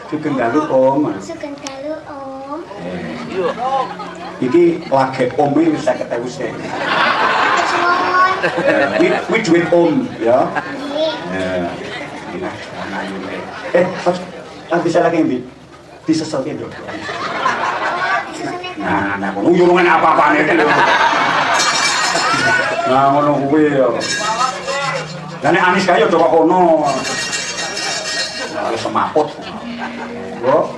Sugeng dalu Om. Sugeng dalu Om. Iki lagi Om iki wis 50.000 sik. Kuwi duit Om ya. Nggih. Bisa lagi Mbak. Diseselke nduk. Nah, ngono urungan apa-apane iki lho. Nah, ngono kuwi ya. Lah nek Anis kae yo kok kono. Wis semaput. Yo.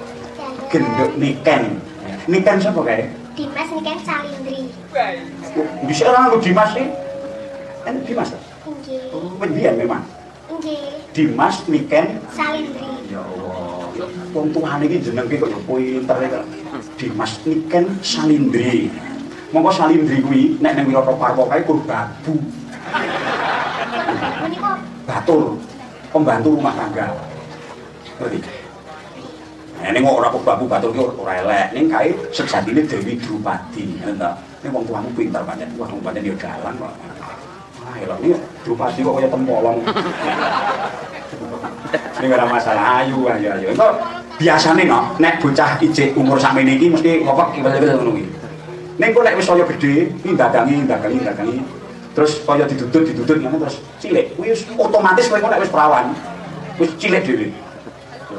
Genduk Niken. Niken sapa kae? Dimas Niken Salindri. Bisa orang nggo Dimas sih. Kan Dimas ta? Nggih. Oh, pendian memang. Nggih. Dimas Niken Salindri. ya Allah. Wong tuane iki jenenge kok yo pinter kok. Dimas Niken Salindri. Monggo Salindri kuwi nek ning Wirata Parwa kae kurbabu. Menika Batur. Pembantu rumah tangga. Ngerti? Nah, ini ora babu batur ki ora elek. Ning kae sejatine Dewi Drupadi, ngono ta. Ning wong tuamu pinter pancen. Wah, wong pancen yo dalan kok. Wah, elok iki Drupadi kok kaya tempolong. Ini ora masalah ayu. Engko biasane no, nek bocah ijik umur sakmene iki mesti ngopek iki ngono iki. Ning kok nek wis kaya gedhe, iki dagangi. Terus kaya didudut ngono terus cilik. Kuwi otomatis kowe nek wis perawan, wis cilik dhewe.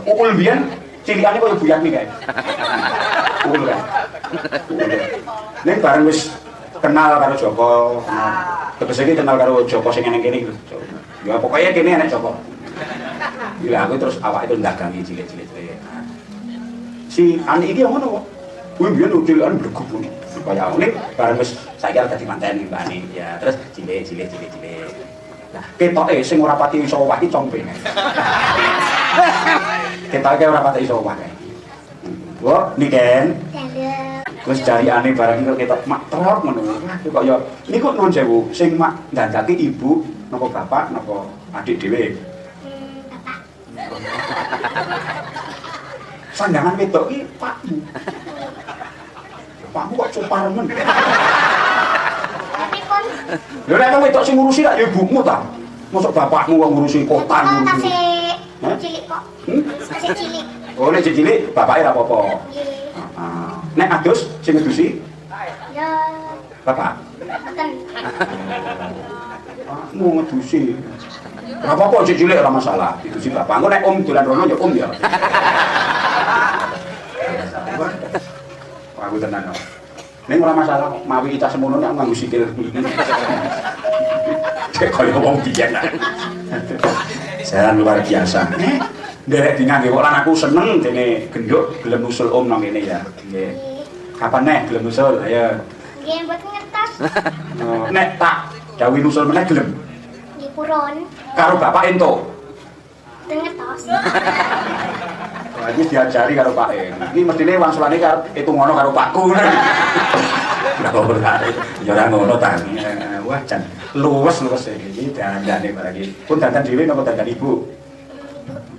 Ukul biyen cilikane kaya buyat nih kae. Ukul kan. Ning bareng wis kenal karo Joko, tegese iki kenal karo Joko sing ngene kene iki. Ya pokoknya kene enek Joko. Gila aku terus awake itu ndagangi cilik-cilik. Si Ani iki ngono kok. Kuwi biyen cilikan bergubung. Kaya unik bareng wis saiki arep dadi manten Mbak Ani. Ya terus cilik. Nah, ketoke sing ora pati iso owah iki compe. Ketoke ora pati iso owah kae. Wo, Niken. Terus jariane bareng iki ketok mak trot ngono. Kok ya niku nuwun sewu sing mak ndandake ibu napa bapak napa adik dhewe. Sandangan wedok iki pakmu. Pakmu kok cuparemen. tapi kon Lha nek wedok sing ngurusi lak ya ibumu ta. Mosok bapakmu kok ngurusi kotan ngurusi. cilik kok. Masih cilik. Oh nek cilik bapake ora apa-apa. Nggih. Heeh. Nek adus sing ngedusi Ya bapak. boten. Mau ngedusi. Ora apa-apa cilik ora masalah. Didusi bapak. Engko nek om dolan rono ya om ya. Aku tenan kok. Ning ora masalah mawi kita semono nek nganggo sikil. Cek kaya wong biyen. Saya luar biasa. Nderek dingange kok lan aku seneng dene genduk gelem usul om nang kene ya. Nggih. Kapan nek gelem usul? Ayo. Nggih mboten ngertos. Nek tak dawuhi usul meneh gelem. Nggih purun. Karo bapak ento. Mboten ngertos. Wah, iki diajari karo Pak En. Iki mestine wangsulane karo ngono karo Pakku. Lah kok ora. Ya ora ngono ta. Wah, jan luwes iki dandane barang iki. Pun dandan dhewe napa dandan ibu?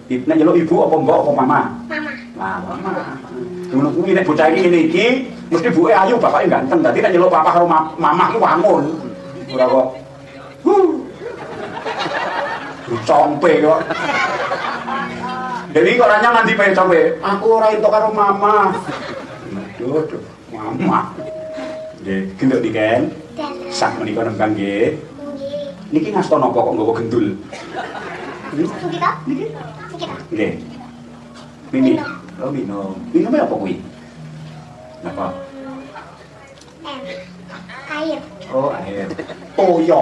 Nek nyeluk ibu apa mbok apa mama? Mama. Lah, mama. Ngono kuwi nek bocah iki ngene iki mesti buke ayu bapake ganteng. Dadi nek nyeluk papa karo mama iki wangun. Ora kok. Compe kok. Jadi kok nanya nanti pengen compe. Aku ora entuk karo mama. Duh, mama. Nggih, genduk Niken. Sak menika nembang nggih. Nggih. Niki ngasta napa kok nggawa gendul? Niki ta? Niki. Nggih. Mini. Oh, minum. Minum apa kuwi? Napa? Air. Oh, air. Toyo.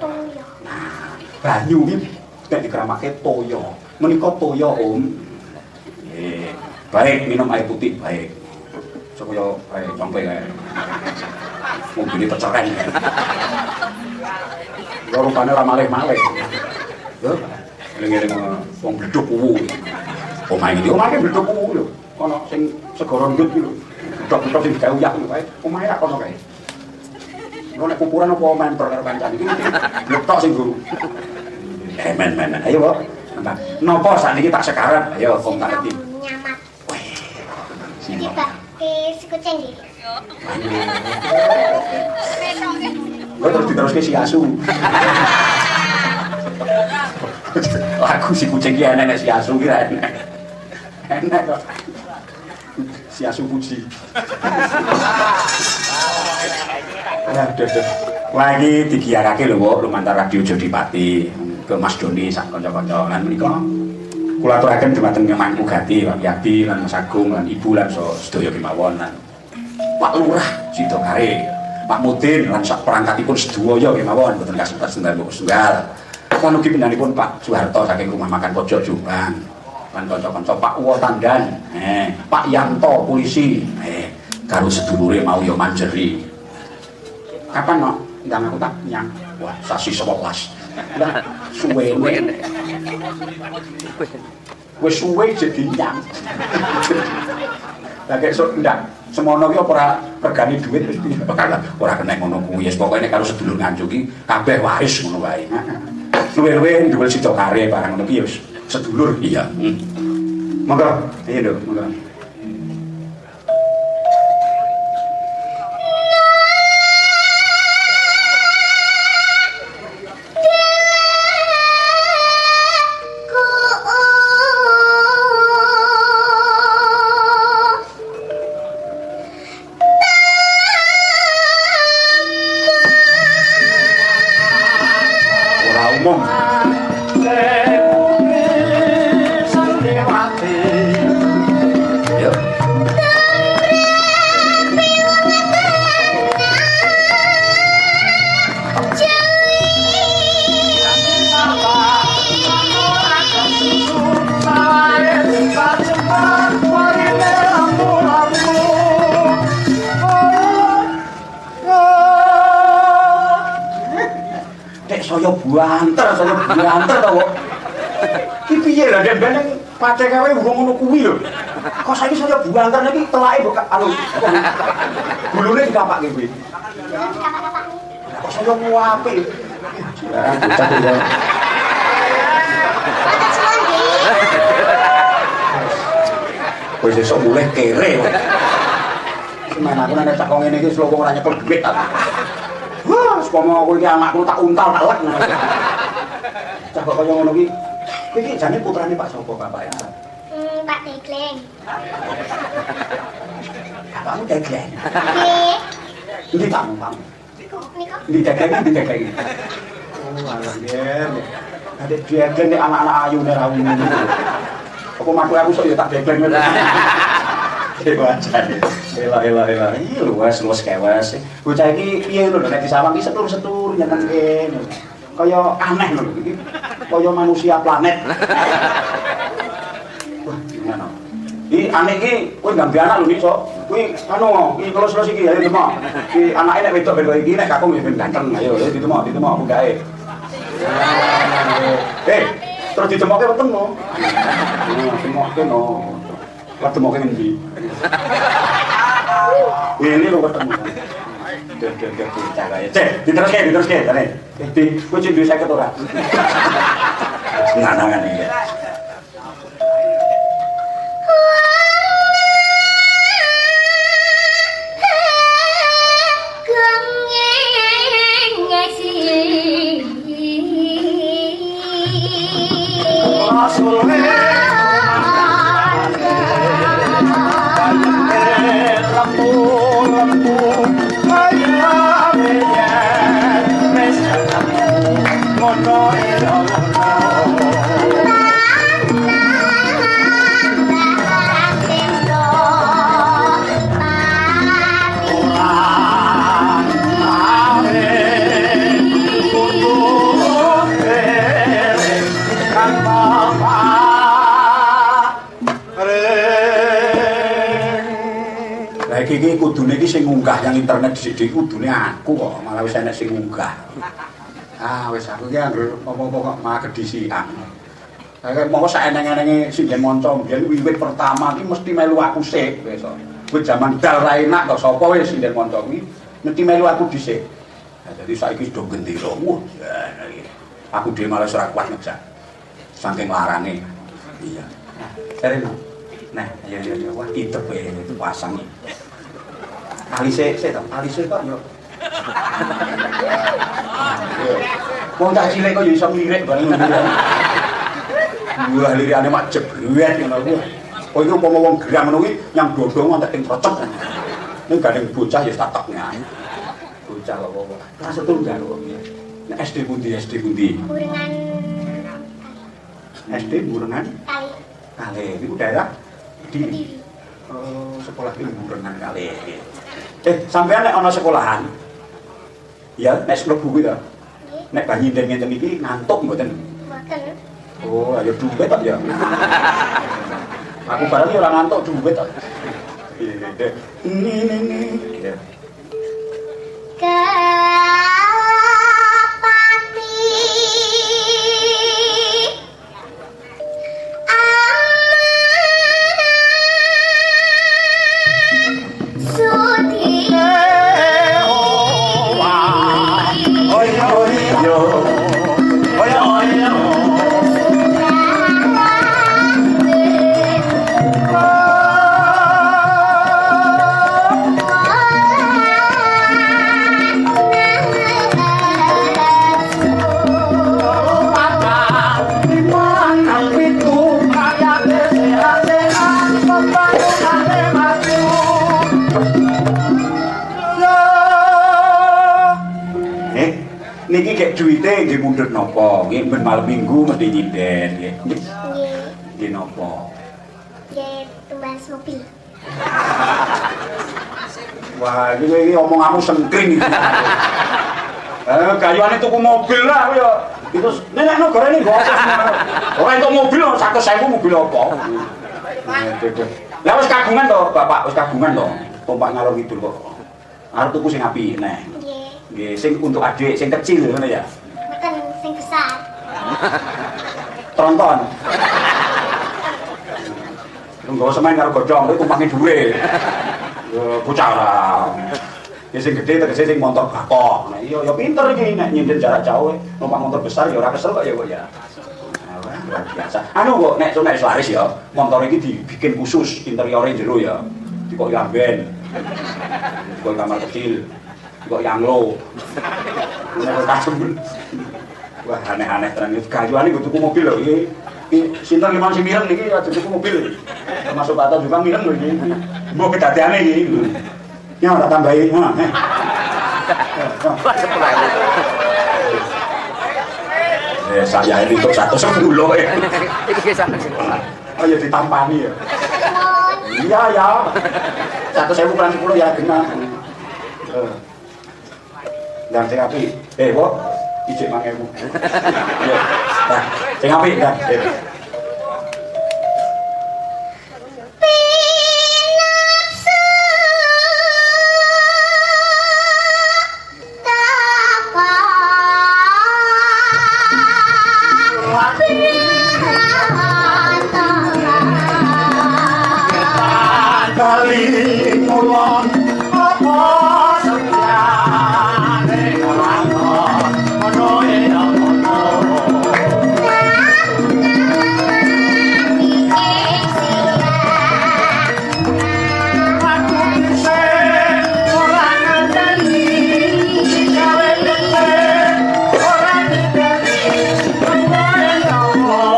Toyo. Banyu iki nek dikeramake toyo. Menika toyo, Om. Nggih. Baik, minum air putih, baik. Supaya baik sampai kae. Mobil peceren. Lho rupane ora malih-malih. Lho, eling-eling wong bleduk kuwu. Omah iki omah iki bleduk kuwu lho. Ana sing segara ndut iki lho. Bleduk-bleduk sing digawe uyak kae. Omahe ra kono kae. Lho nek kukuran apa main karo kancane iki bledok sing guru. Men. Ayo, Pak. Napa sakniki tak sekarat? Ayo, wong tak ngerti. Nyamat. Iki Pak, si kucing iki. Kok terus diteruske si asu. Lagu si kucing iki enek si asu ki ra enek. Enak kok. Siasu puji. Aduh. Lagi digiarake lho kok lumantar radio Jodipati ke Mas Doni sak kanca-kanca lan menika. Kula aturaken dumateng Mangku Gati, Pak Yadi lan Mas Agung lan Ibu lan sedaya kemawon lan Pak Lurah Sidokare, Pak Mudin lan sak perangkatipun sedaya kemawon boten kasebat setunggal setunggal. Lan ugi pindanipun Pak Soeharto saking Rumah Makan Pojok Jombang. Lan kanca-kanca Pak Uwo Tandan, Pak Yanto polisi, karo sedulure mau yo manjeri. Kapan no? Ndang aku tak nyang. Wah, sasi 11. Lah suwe. Wis suwe jadi nyang. Lah kesuk ndak semono ki ora regane dhuwit wis ora kena ngono kuwi. Wis pokoke karo sedulur nganjuk ki kabeh waris ngono wae. Luwe-luwe duwe Sidokare barang ngono ki ya wis sedulur iya. Monggo, iya Dok, monggo. saya buanter to kok. Ki piye lah den ben pacek kae wong ngono kuwi lho. Kok saiki saya buanter iki telake kok anu. Bulune dikapake kuwi. Kok saya mau apik. Ya, bocah ya. Wis esuk mulih kere. Semana aku nek cak wong ngene iki slowo ora nyekel duit ta. Wah, sepama aku iki anakku tak untal tak lek. Cak kok kaya ngono ki. Iki jane putrane Pak sapa bapake? Pak Degleng. Bapakmu Degleng. Nggih. Ndi kamu, Pak? Nika. Ndi Degleng. Oh, alah yen. Ade Degleng nek anak-anak ayune ra ngono. Apa maku aku sok ya tak Degleng. Wajar. Ela. Iya luas kewes. Bocah iki piye lho nek disawang iki setur-setur nyeneng kene. Kaya aneh lho iki. Kaya manusia planet. Wah, gimana? Iki aneh iki kowe nggambe anak lho iki sok. Kuwi anu, iki kelus-kelus iki ayo demok. Iki anake nek wedok iki nek kakung ya ben ganteng. Ayo ditemok bukae. Terus ditemokke weteng no. Ditemokke no. Lah temokke ngendi? Ini lho ketemu. Cek, diteruske, jane. Kowe cek duwe 50 ora? Nanangan iki. Iki kudune iki sing ngunggah yang internet dhisik kudune aku kok malah wis enek sing ngunggah. Wis aku ki anggere apa-apa kok malah kedisian. Monggo sak eneng-enenge Sinden Manca mbiyen wiwit pertama ki mesti melu aku sik wis. Kuwi jaman dal ra enak kok sapa wis Sinden Manca kuwi mesti melu aku dhisik. Dadi saiki do gendera. Wah, aku dhewe malah ora kuat ngejak. Saking larane. Iya. Serena. Nah, iya. Wah, itep itu pasang iki. Alise kok yo. Wong tak cilik kok yo iso nglirik bareng. Wah, lirikane mak jebret ngono ku. Oh iki upama wong gerang ngono kuwi nyang dodong ngantek ing procep. Nek gandeng bocah ya tateknya. Bocah kok apa. Kelas setunggal kok. Nek SD pundi SD pundi? Burengan SD Burengan kali. Kali niku daerah di Kediri. sekolah ini Burengan Kali. Sampean nek ana sekolahan ya nek sekolah buku ta. Nggih. Nek banyi ngenten iki ngantuk mboten? Mboten. Oh, ayo duwe tak ya. Aku barang ya ora ngantuk duwe tak. Iya. Kepati aman sudi Niki kek duwite nggih mundhut napa? Nggih ben malam Minggu mesti nyinden nggih. nggih Nggih napa? nggih tumbas mobil. Wah, iki omonganmu sengkring iki. Gayane tuku mobil lah ya. Itu nenekno gorene gosok. Ora entuk mobil 100.000 mobil apa? Lah wis kagungan to, Bapak, wis kagungan to. Tumpak ngalor ngidul kok. Arep tuku sing apik neh. Nggih. Nggih, sing untuk adik, sing kecil ngono ya. Mboten sing besar. Tronton. Nggo semen karo godhong kuwi tumpake dhuwit. Bocah ora. Ya sing gedhe tegese sing motor bakok. Nah iya ya pinter iki nek nyinden jarak jauh numpak motor besar ya ora kesel kok ya kok ya. Luar biasa. Anu kok nek laris ya, motor iki dibikin khusus interiore jero ya. Dikok amben. Dikok kamar kecil. Dikok yanglo. Nek tasem. Wah aneh-aneh tenan iki gayuane nggo tuku mobil lho iki. Sinten liman sing mireng niki aja tuku mobil. Termasuk Pak Ato juga mireng lho iki. Mbok kedadeane iki. Ya ora tambahi. Saya ini untuk 110 ya. Iki kisah. Oh ya ditampani ya. Iya ya. 1.000 kurang 10 ya genah. Dan sing apik. Kok ijik 5.000. Ya. Nah, sing apik kan. Kali mulon apa sepiane ngelakon ono enak ono aku bisa orang ngandani gawe gede orang ngandani ono enak ono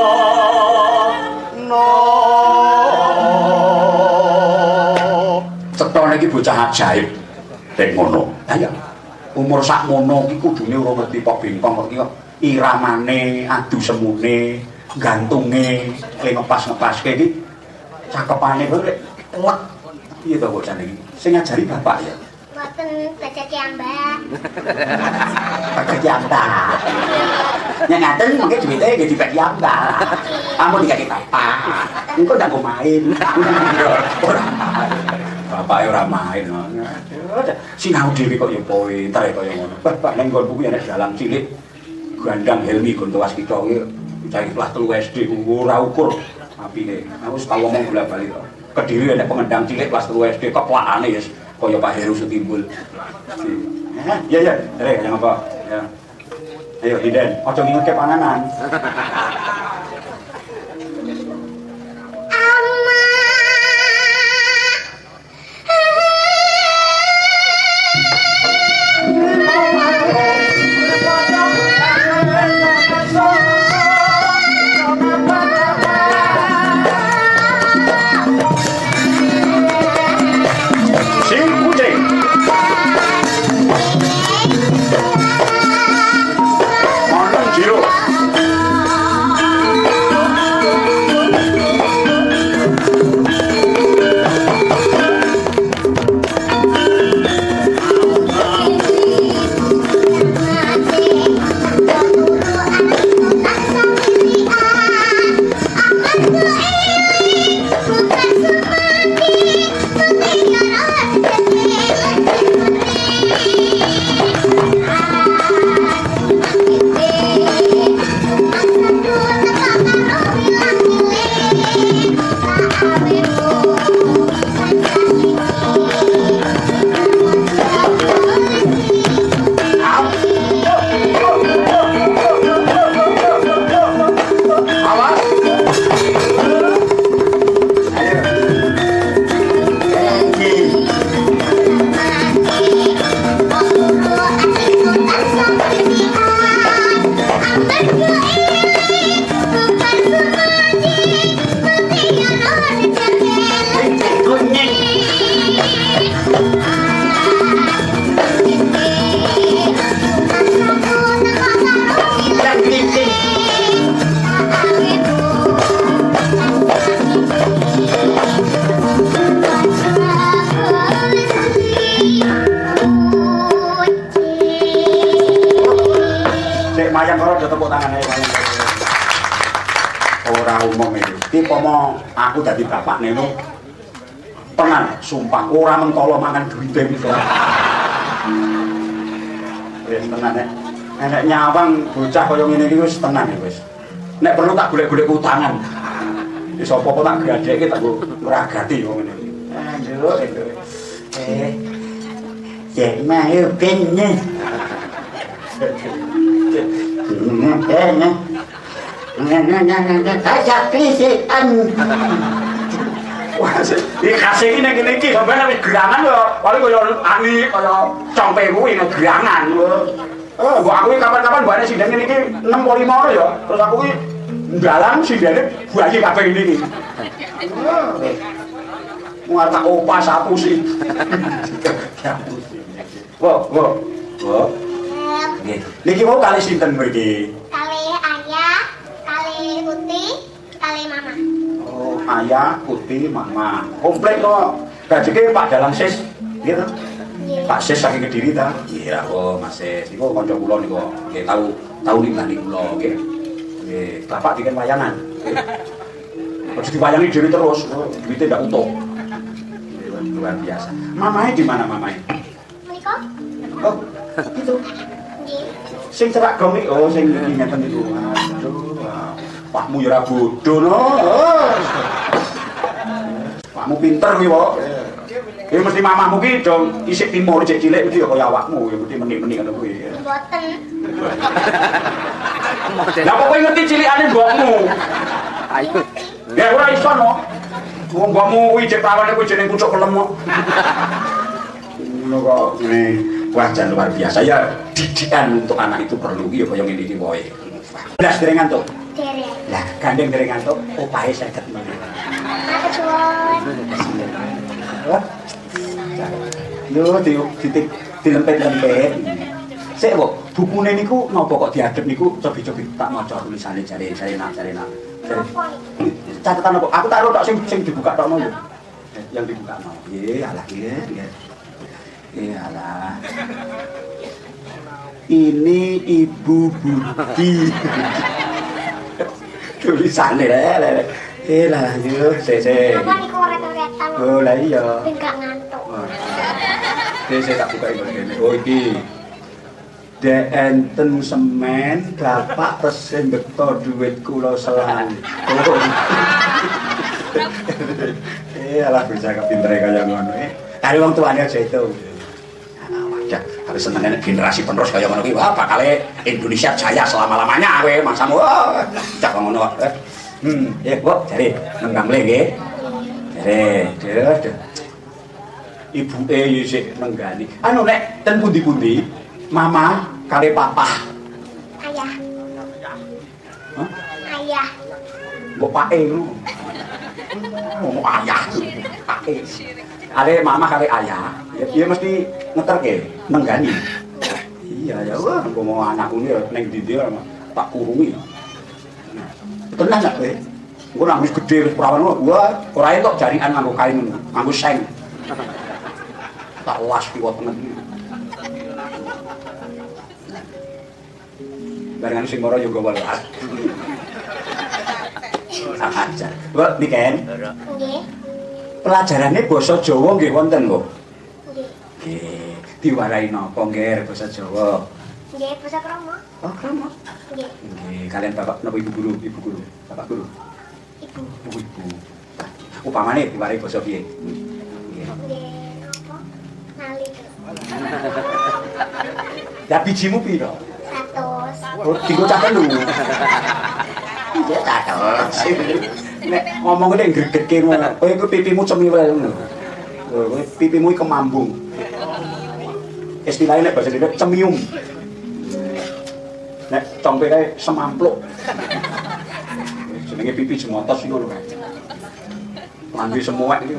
cetone iki bocah ajaib nek ngono. Ha ya. Umur sakmono iki kudune ora ngerti pok bengkong kok iki iramane, adu semune, gantunge, ngepas-ngepaske iki cakepane kok lek telek. Piye to bocah iki? Sing ngajari bapak ya. Mboten baca kiambak. Baca kiambak. Nek ngaten mengke duwite nggih dibagi kiambak. Ampun dikaki bapak. Engko ndak mau main. Ora. Bapak ora main. Sinau dhewe kok ya pinter kaya ngono. Bapak ning nggon buku nek dalang cilik Gandang Helmi Gontowas kita iki cah kelas 3 SD ora ukur apike. Aku wis tau ngomong bola-bali kok. Kediri nek pengendang cilik kelas 3 SD keplakane ya kaya Pak Heru Setimbul. Iya ya, jangan apa. Ya. Ayo Dinden, aja ngingetke panganan. ngomong iki. Iki pomo aku dadi bapakne lho. Tenan, sumpah ora mentolo mangan duwite iki. Wis tenan nek nek nyawang bocah kaya ngene iki wis tenan wis. Nek perlu tak golek-golek utangan. Wis apa-apa tak gradekke tak ngragati wong ngene iki. Ndelok ndelok. Cek mah yo benne. Ajak pisikan. Wah, iki kasih iki nek ngene iki sampeyan wis gerangan yo, paling kaya ani kaya compe kuwi nek gerangan. Mbok aku iki kapan-kapan mbane sindang ngene iki 6 apa 5 ngono ya. Terus aku iki ndalang sindane bayi kabeh ngene iki. Muar tak opas sapu sih. Wo. Nggih. Niki mau kali sinten mriki? Kali ayah, kali putih, kali mama. Oh, ayah, putih, mama. Komplit kok. Gajike Pak Dalang Sis, gitu. Pak Sis saking Kediri ta? Iya, oh Mas Sis. Niku kanca kula niku. Nggih tau nimbani kula, nggih. Nggih, bapak bikin wayangan. Aja diwayangi dhewe terus, duwite ndak utuh. Luar biasa. Mamanya di mana mamanya? Menika? Oh, itu. Nggih. Sing cerak gong iki, oh sing iki ngeten niku. Aduh, pakmu ya ora bodho no. Pakmu pinter kuwi kok. Ya mesti mamahmu ki dong isik timur cek cilik mesti kaya awakmu ya mesti menik-menik ngono kuwi. Mboten. Lah kok kowe ngerti cilikane mbokmu? Ayo. Ya ora iso no. Wong mbokmu kuwi cek prawane kuwi jeneng pucuk kelem kok. Ngono kok ngene. Wah, jan luar biasa ya. Didikan untuk anak itu perlu ya kaya ngene iki wae. Blas dereng ngantuk. Dereng. Lah gandeng dereng ngantuk, opahe 50 menit. Matur suwun. Yo dilempet-lempet. Sik kok, bukune niku napa kok diadep niku cobi-cobi tak maca tulisane jare nak. Apa nih? Catetan apa? Aku taruh tok sing dibuka tokno lho. Yang dibuka no. Nggih, alah nggih. Alah. Ini Ibu Budi. Tulisane le. Lah yo sese. Apa niku oret-oretan? Oh, lah iya. Ben gak ngantuk. Saya tak buka ini. Oh iki. Dek enten semen, bapak pesen beto duit kula selang. Alah bisa kepintere kaya ngono. Kali wong tuane aja itu. Wadah, harus seneng generasi penerus kaya ngono ki. Wah, bakal Indonesia jaya selama-lamanya kowe mangsamu. Cak ngono kok. Ya, kok jare nembang mle nggih. Jare, ibuke isih nenggani. Anu nek ten pundi-pundi, mama kali papa. Ayah. Hah? Ayah. Mbok pake ngono. Ngomong ayah. Pake. Are mama kali ayah, ya mesti ngeterke, nenggani. Iya ya wah, ngomong anakku ini ning ndi tak kurungi. Tenan gak kowe? Engko nang wis gedhe wis prawan wah, ora entuk jaringan nganggo kain ngono, nganggo seng. Tak las kiwa tengen. Barengan sing mara yo gawa las. Aja. Mbok Niken. Nggih. Pelajarane basa Jawa nggih wonten, Bu? Nggih. Nggih. Diwarai napa nggih basa Jawa? Nggih, basa krama. Oh, krama. Nggih. Nggih, kalian bapak napa ibu guru? Ibu guru. Bapak guru. Ibu. Oh, ibu. Upamane diwarai basa piye? Nggih. Nggih, apa? Nali. Ya bijimu piro? 100. Oh, dienggo cah telu. Iya, catos. Nek ngomong nek gregetke ngono. Kowe iku pipimu cemiwel ngono. Kowe pipimu iki kemambung. Istilahnya nek bahasa Indonesia cemium. Nek compe kae semampluk. Jenenge pipi jemotos iki ngono kae. Mandi semua iki.